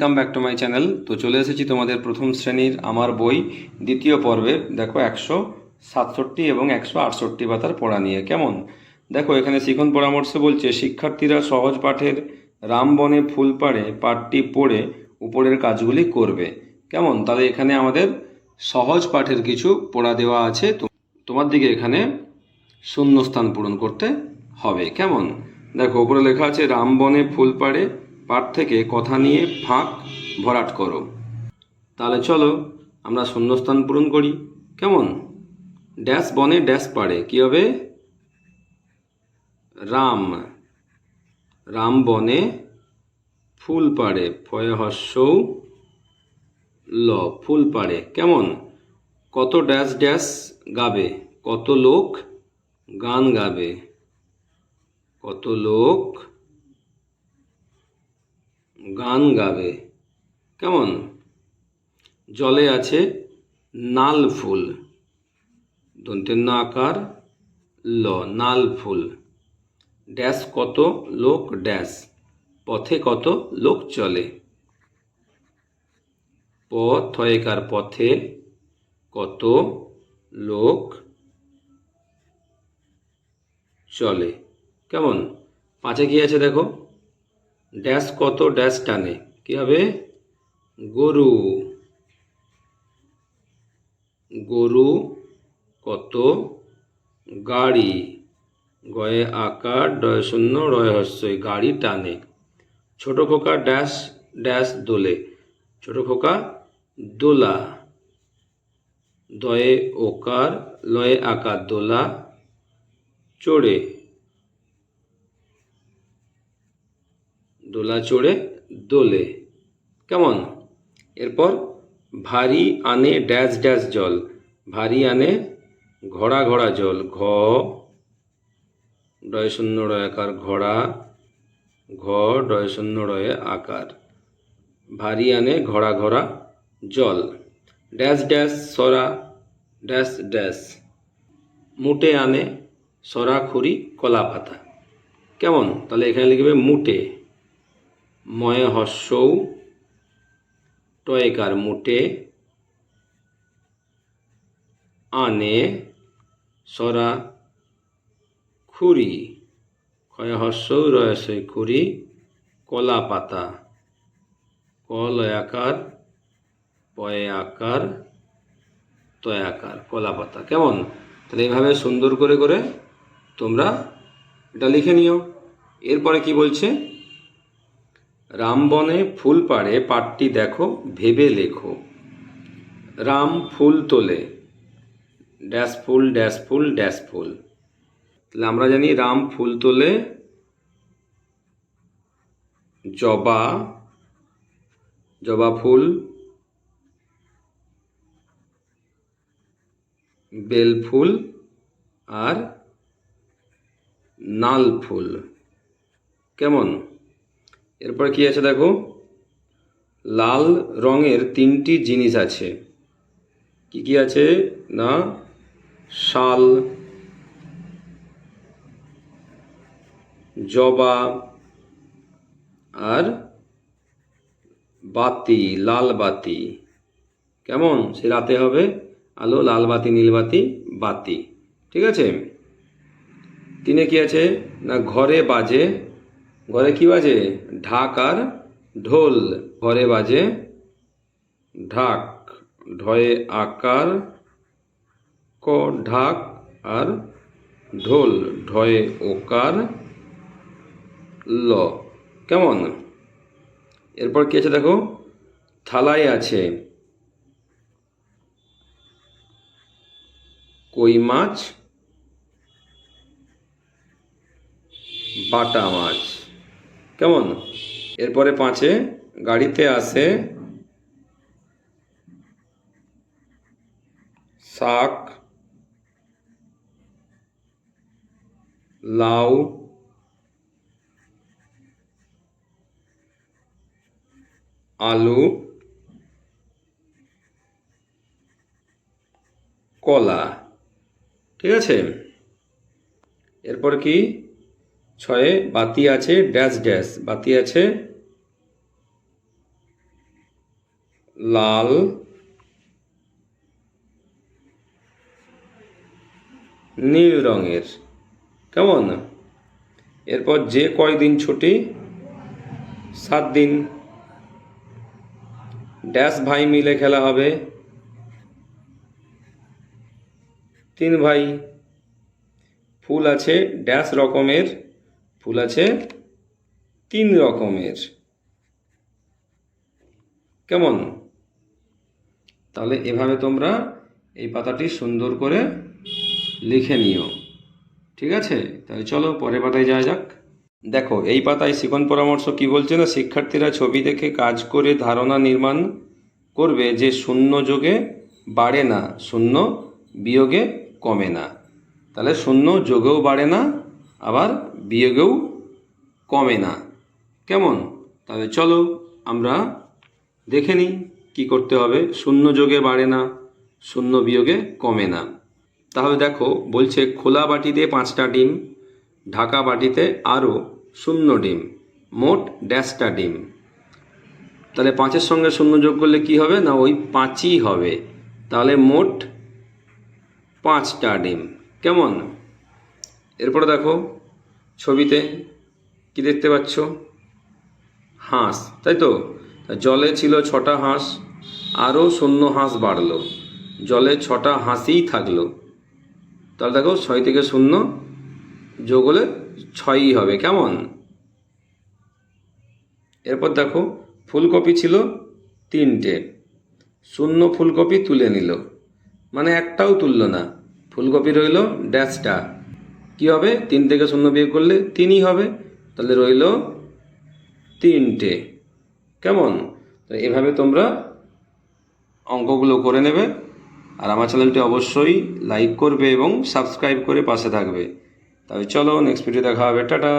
Welcome back to my channel. তো চলে এসেছি তোমাদের প্রথম শ্রেণীর আমার বই দ্বিতীয় পর্বের দেখো 167 এবং 168 পাতার পড়া নিয়ে। কেমন দেখো, এখানে শিখন পরামর্শ বলছে শিক্ষার্থীরা সহজ পাঠের রামবনে ফুল পাড়ে পাঠটি পড়ে উপরের কাজগুলি করবে। কেমন, তাহলে এখানে আমাদের সহজ পাঠের কিছু পড়া দেওয়া আছে, তোমার দিকে এখানে শূন্যস্থান পূরণ করতে হবে। কেমন, দেখো উপরে লেখা আছে রামবনে ফুল পাড়ে পাঠ থেকে কথা নিয়ে ফাঁক ভরাট করো। তাহলে চলো আমরা শূন্যস্থান পূরণ করি। কেমন, ড্যাশ বনে ড্যাশ পাড়ে কি হবে? রাম, রাম বনে ফুল পাড়ে ফয়ে হর্ষৌ ল ফুল পাড়ে। কেমন, কত ড্যাশ ড্যাশ গাবে, কত লোক গান গাবে, কত লোক গান গাবে। কেমন, জলে আছে নাল ফুল, দন্তের ন আকার ল নাল ফুল। ড্যাশ কত লোক ড্যাশ পথে কত লোক চলে, পথেকার পথে কত লোক চলে। কেমন, পাঁচে কি আছে দেখো, ড্যাশ কত ড্যাশ টানে কি হবে? গরু, গরু কত গাড়ি, গয়ে আকার ডয় শূন্য রয় হর্ষই গাড়ি টানে। ছোট খোকা ড্যাশ ড্যাশ দোলে, ছোট খোকা দোলা, দয়ে ওকার লয়ে আকার দোলা চড়ে, দোলা চড়ে দোলে। কেমন, এরপর ভারী আনে ড্যাশ ড্যাশ জল, ভারী আনে ঘোড়া ঘোড়া জল, ঘ ডয় শূন্য রয় আকার ঘোড়া, ঘ ডয় শূন্য রয়ে আকার, ভারী আনে ঘোড়া ঘোড়া জল। ড্যাশ ড্যাশ সরা ড্যাশ ড্যাশ মুটে আনে সরা খুরি কলা পাতা। কেমন, তাহলে এখানে লিখবে মুটে, ময়ে হর্ষৌ টয়কার মুটে আনে সরা খুরি, ক্ষয় হর্ষৌ রয়সই খুরি কলা পাতা, ক লয় আকার পয়ে আকার তয় আকার কলা পাতা। কেমন, তাহলে এইভাবে সুন্দর করে করে তোমরা এটা লিখে নিও। এরপরে কি বলছে, রামবনে ফুল পাড়ে পাঠটি দেখো ভেবে লেখো। রাম ফুল তোলে, ড্যাশ ফুল ড্যাশ ফুল ড্যাশ ফুল। তাহলে আমরা জানি রাম ফুল তোলে জবা, জবা ফুল, বেল ফুল আর নাল ফুল। কেমন, এরপর কি আছে দেখো, লাল রঙের তিনটি জিনিস আছে। কি কি আছে না, শাল, জবা আর বাতি, লাল বাতি। কেমন, সে রাতে হবে আলো, লাল বাতি নীল বাতি বাতি। ঠিক আছে, তিনে কি আছে না, ঘরে বাজে, ঘরে কি বাজে? ঢাক আর ঢোল, ঘরে বাজে ঢাক, ঢয়ে আকার ক ঢাক আর ঢোল, ঢয়ে ওকার ল। কেমন, এরপর কি আছে দেখো, থালায় আছে কই মাছ বাটা মাছ। কেমন, এরপরে পাঁচে গাড়িতে আসে শাক, লাউ, আলু, কলা। ঠিক আছে, এরপর কি, ছয়ে বাতি আছে ড্যাশ ড্যাশ, বাতি আছে লাল, নীল রঙের। কেমন? এরপর যে কয়দিন ছুটি, 7 দিন। ড্যাশ ভাই মিলে খেলা হবে, 3 ভাই। ফুল আছে ড্যাশ রকমের, ফুল আছে 3 রকমের। কেমন? তাহলে এভাবে তোমরা এই পাতাটি সুন্দর করে লিখে নিও। ঠিক আছে, তাহলে চলো পরের পাতায় যাওয়া যাক। দেখো এই পাতায় শিখন পরামর্শ কি বলছে না, শিক্ষার্থীরা ছবি দেখে কাজ করে ধারণা নির্মাণ করবে যে শূন্য যোগে বাড়ে না, শূন্য বিয়োগে কমে না। তাহলে শূন্য যোগেও বাড়ে না, আবার বিয়োগেও কমে না। কেমন? তাহলে চলো আমরা দেখে নিই কী করতে হবে। শূন্য যোগে বাড়ে না, শূন্য বিয়োগে কমে না। তাহলে দেখো বলছে খোলা বাটিতে 5টা ডিম, ঢাকা বাটিতে আরও 0 ডিম, মোট ড্যাশটা ডিম। তাহলে 5-এর সঙ্গে 0 যোগ করলে কি হবে না, ওই 5ই হবে। তাহলে মোট 5টা ডিম। কেমন? এরপরে দেখো ছবিতে কি দেখতে পাচ্ছ, হাঁস, তাই তো? জলে ছিল 6টা হাঁস, আরও 0 হাঁস বাড়লো, জলে 6টা হাঁসই থাকলো। তাহলে দেখো 6 থেকে 0 যোগ হলে 6ই হবে। কেমন? এরপর দেখো ফুলকপি ছিল 3টে, 0 ফুলকপি তুলে নিল, মানে একটাও তুললো না, ফুলকপি রইল ড্যাশটা। কি হবে? 3 থেকে 0 বিয়োগ করলে 3ই হবে, তাহলে রইল 3টে। কেমন? তো এভাবে তোমরা অঙ্কগুলো করে নেবে। আর আমার চ্যানেলটি অবশ্যই লাইক করবে এবং সাবস্ক্রাইব করে পাশে থাকবে। তাহলে চলো নেক্সট ভিডিও দেখা হবে। টাটা।